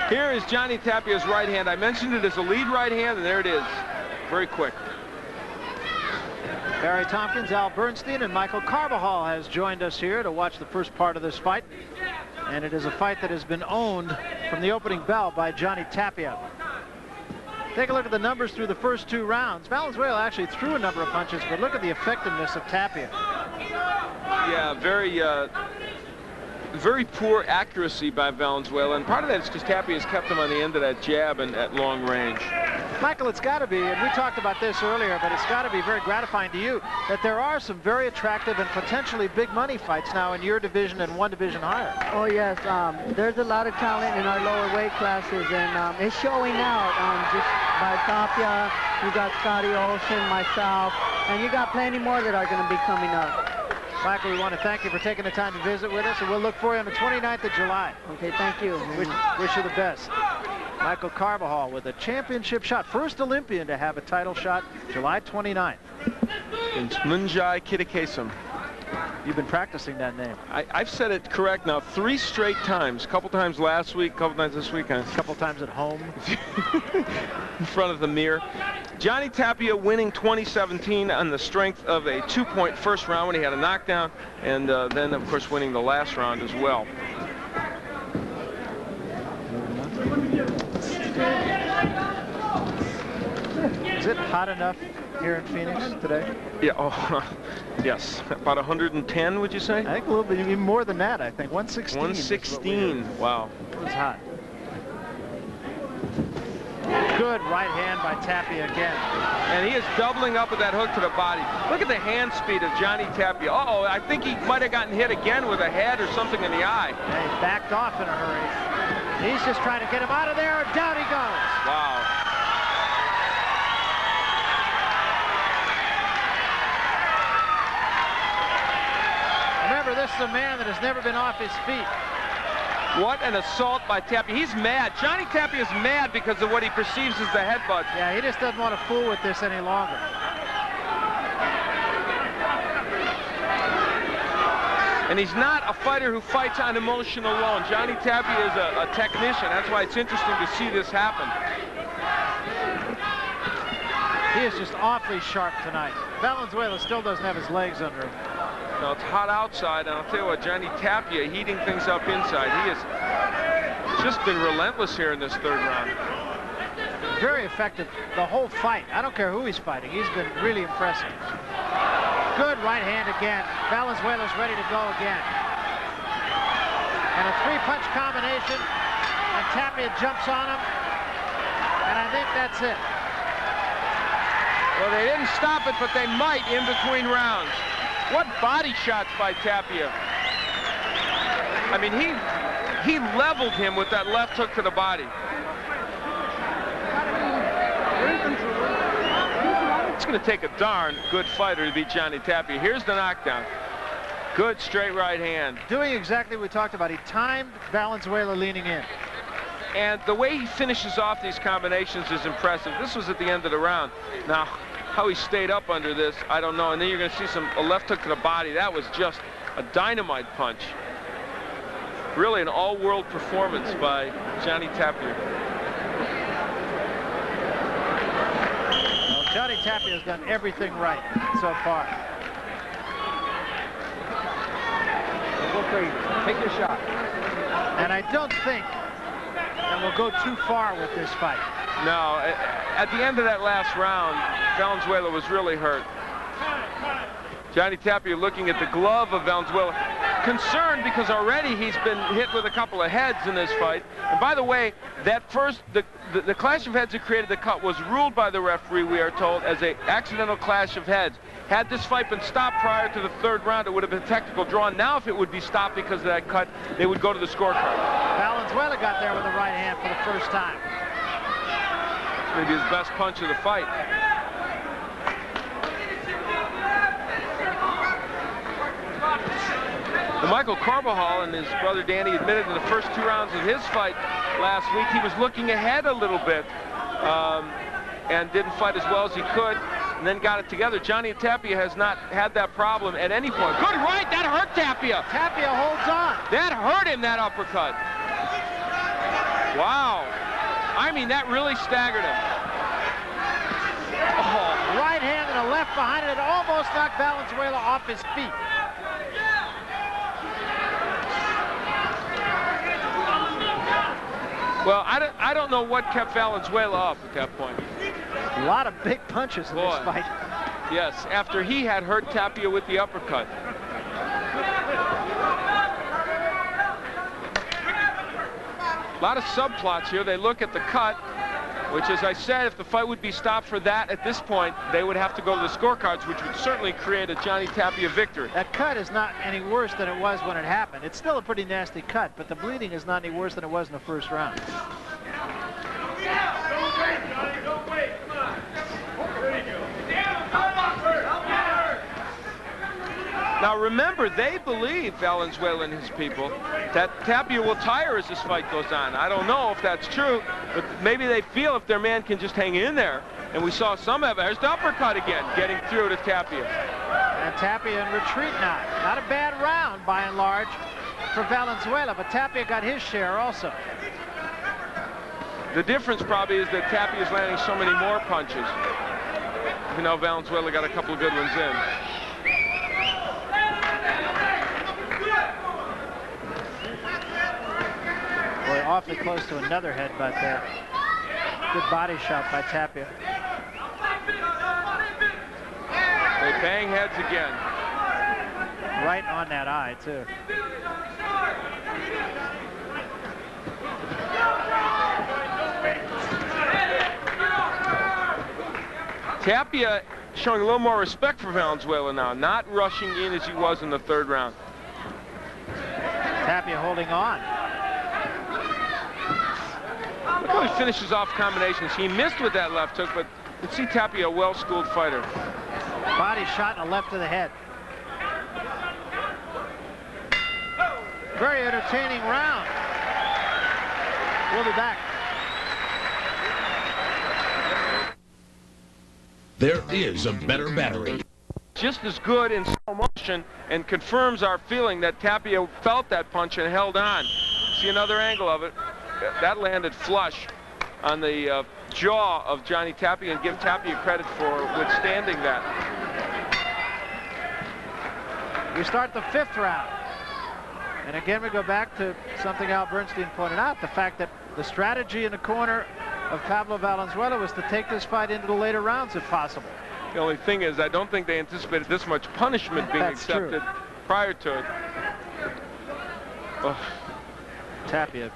Here is Johnny Tapia's right hand. I mentioned it as a lead right hand, and there it is. Very quick. Barry Tompkins, Al Bernstein, and Michael Carbajal has joined us here to watch the first part of this fight. And it is a fight that has been owned from the opening bell by Johnny Tapia. Take a look at the numbers through the first 2 rounds. Valenzuela actually threw a number of punches, but look at the effectiveness of Tapia. Yeah, very poor accuracy by Valenzuela, and part of that is because Tapia has kept him on the end of that jab and at long range. Michael, it's got to be, and we talked about this earlier, but it's got to be very gratifying to you that there are some very attractive and potentially big money fights now in your division and one division higher. Oh yes, there's a lot of talent in our lower weight classes, and it's showing out. Just by Tapia, you got Scotty Olsen, myself, and you got plenty more that are going to be coming up. Michael, we want to thank you for taking the time to visit with us, and we'll look for you on the 29th of July. Okay, thank you. Wish you the best. Michael Carbajal with a championship shot. First Olympian to have a title shot, July 29th. In Munjai Kitakesum. You've been practicing that name. I've said it correct now 3 straight times. A couple times last week, a couple times this weekend. A couple times at home. In front of the mirror. Johnny Tapia winning 2017 on the strength of a 2-point first round when he had a knockdown, and then, of course, winning the last round as well. Is it hot enough here in Phoenix today? Yeah, oh, yes. About 110, would you say? I think a little bit, even more than that, I think. 116. 116, wow. It was hot. Good right hand by Tapia again. And he is doubling up with that hook to the body. Look at the hand speed of Johnny Tapia. Uh-oh, I think he might have gotten hit again with a head or something in the eye. And he backed off in a hurry. He's just trying to get him out of there, and down he goes. Wow. Remember, this is a man that has never been off his feet. What an assault by Tapia. He's mad. Johnny Tapia is mad because of what he perceives as the headbutt. Yeah, he just doesn't want to fool with this any longer. And he's not a fighter who fights on emotion alone. Johnny Tapia is a technician. That's why it's interesting to see this happen. He is just awfully sharp tonight. Valenzuela still doesn't have his legs under him. Now it's hot outside, and I'll tell you what, Johnny Tapia heating things up inside. He has just been relentless here in this 3rd round. Very effective the whole fight. I don't care who he's fighting. He's been really impressive. Good right hand again. Valenzuela's ready to go again. And a 3-punch combination, and Tapia jumps on him, and I think that's it. Well, they didn't stop it, but they might in between rounds. What body shots by Tapia. I mean, he leveled him with that left hook to the body. It's going to take a darn good fighter to beat Johnny Tapia. Here's the knockdown. Good straight right hand. Doing exactly what we talked about. He timed Valenzuela leaning in. And the way he finishes off these combinations is impressive. This was at the end of the round. Now, how he stayed up under this, I don't know. And then you're going to see a left hook to the body. That was just a dynamite punch. Really an all-world performance by Johnny Tapia. Well, Johnny Tapia has done everything right so far. Go crazy. Take your shot. And I don't think that we'll go too far with this fight. No, at the end of that last round, Valenzuela was really hurt. Johnny Tapia looking at the glove of Valenzuela, concerned because already he's been hit with a couple of heads in this fight. And by the way, that the clash of heads that created the cut was ruled by the referee, we are told, as an accidental clash of heads. Had this fight been stopped prior to the 3rd round, it would have been a technical draw. Now, if it would be stopped because of that cut, they would go to the scorecard. Valenzuela got there with the right hand for the first time. Maybe his best punch of the fight. Well, Michael Carbajal and his brother Danny admitted in the first 2 rounds of his fight last week he was looking ahead a little bit and didn't fight as well as he could, and then got it together. Johnny Tapia has not had that problem at any point. Good right, that hurt Tapia. Tapia holds on. That hurt him, that uppercut. Wow. I mean, that really staggered him. Oh, right hand and a left behind it. It almost knocked Valenzuela off his feet. Well, I don't know what kept Valenzuela up at that point. A lot of big punches in this fight. Yes, after he had hurt Tapia with the uppercut. A lot of subplots here. They look at the cut, which, as I said, if the fight would be stopped for that at this point, they would have to go to the scorecards, which would certainly create a Johnny Tapia victory. That cut is not any worse than it was when it happened. It's still a pretty nasty cut, but the bleeding is not any worse than it was in the first round. Now remember, they believe, Valenzuela and his people, that Tapia will tire as this fight goes on. I don't know if that's true, but maybe they feel if their man can just hang in there. And we saw some of it. There's the uppercut again, getting through to Tapia. And Tapia in retreat now. Not a bad round, by and large, for Valenzuela, but Tapia got his share also. The difference probably is that Tapia is landing so many more punches. You know, Valenzuela got a couple of good ones in. Boy, awfully close to another headbutt there. Good body shot by Tapia. They bang heads again. Right on that eye, too. Tapia showing a little more respect for Valenzuela now, not rushing in as he was in the third round. Tapia holding on. Look how he finishes off combinations. He missed with that left hook, but you can see Tapia a well-schooled fighter. Body shot and a left to the head. Very entertaining round. We'll be back. There is a better battery. Just as good in slow motion and confirms our feeling that Tapia felt that punch and held on. See another angle of it. That landed flush on the jaw of Johnny Tapia, and give Tapia credit for withstanding that. We start the fifth round. And again, we go back to something Al Bernstein pointed out, the fact that the strategy in the corner of Pablo Valenzuela was to take this fight into the later rounds if possible. The only thing is, I don't think they anticipated this much punishment being accepted prior to it. Oh. Tapia,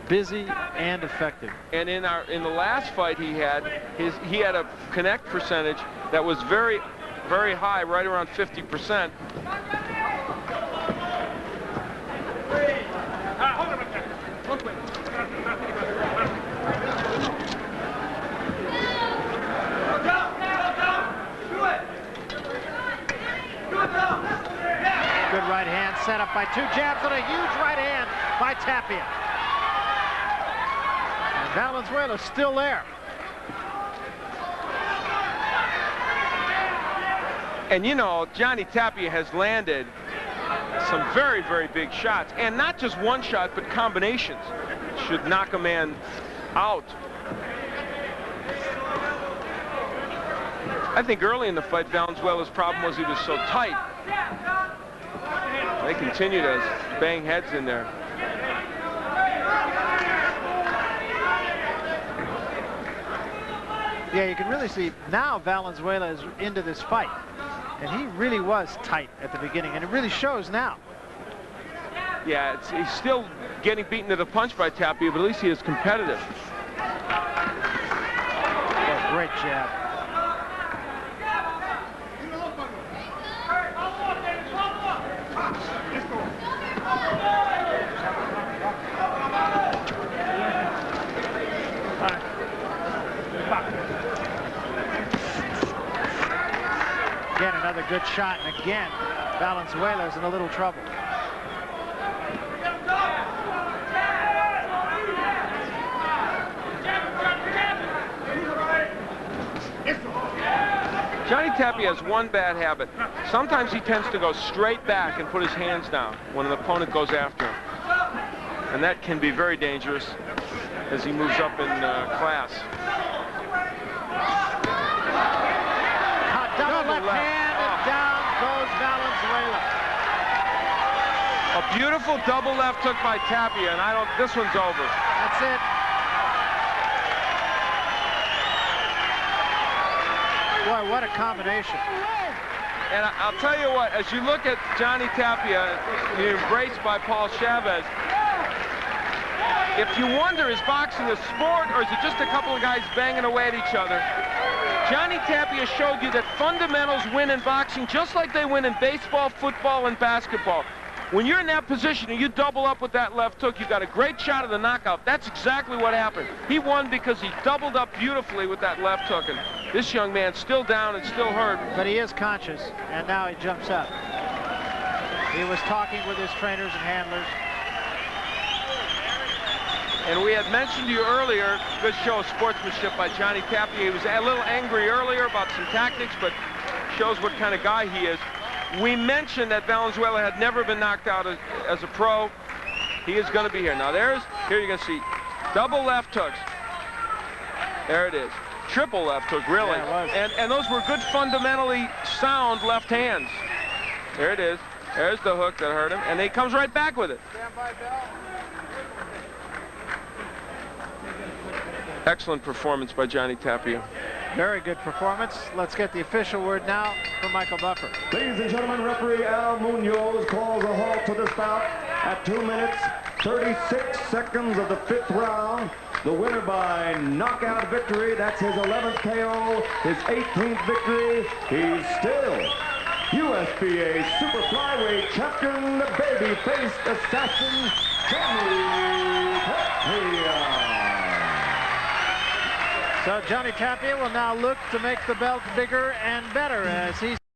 busy and effective. And in the last fight he had a connect percentage that was very, very high, right around 50%. Good right hand set up by two jabs and a huge right hand by Tapia. And Valenzuela's still there. And you know, Johnny Tapia has landed some very, very big shots. And not just one shot, but combinations. Should knock a man out. I think early in the fight, Valenzuela's problem was he was so tight. They continue to bang heads in there. Yeah, you can really see now Valenzuela is into this fight. And he really was tight at the beginning, and it really shows now. Yeah, he's still getting beaten to the punch by Tapia, but at least he is competitive. Oh, great jab. Again, another good shot, and again, Valenzuela's in a little trouble. Johnny Tapia has one bad habit. Sometimes he tends to go straight back and put his hands down when an opponent goes after him. And that can be very dangerous. as he moves up in class. Double left hand, and down goes Valenzuela. A beautiful double left hook by Tapia, and this one's over. That's it. Boy, what a combination. And I'll tell you what, as you look at Johnny Tapia, embraced by Paul Chavez, if you wonder, is boxing a sport or is it just a couple of guys banging away at each other? Johnny Tapia showed you that fundamentals win in boxing just like they win in baseball, football, and basketball. When you're in that position and you double up with that left hook, you got a great shot of the knockout. That's exactly what happened. He won because he doubled up beautifully with that left hook. And this young man's still down and still hurt. But he is conscious, and now he jumps up. He was talking with his trainers and handlers. And we had mentioned to you earlier, good show of sportsmanship by Johnny Tapia. He was a little angry earlier about some tactics, but shows what kind of guy he is. We mentioned that Valenzuela had never been knocked out as a pro. He is going to be here. Now here you can see double left hooks. There it is. Triple left hook, really. Yeah, and those were good, fundamentally sound left hands. There it is. There's the hook that hurt him, and he comes right back with it. Excellent performance by Johnny Tapia. Very good performance. Let's get the official word now from Michael Buffer. Ladies and gentlemen, referee Al Munoz calls a halt to this bout at 2 minutes, 36 seconds of the 5th round. The winner by knockout victory. That's his 11th KO, his 18th victory. He's still USBA Super Flyweight Champion, the baby-faced assassin, Johnny Tapia. So Johnny Tapia will now look to make the belt bigger and better as he's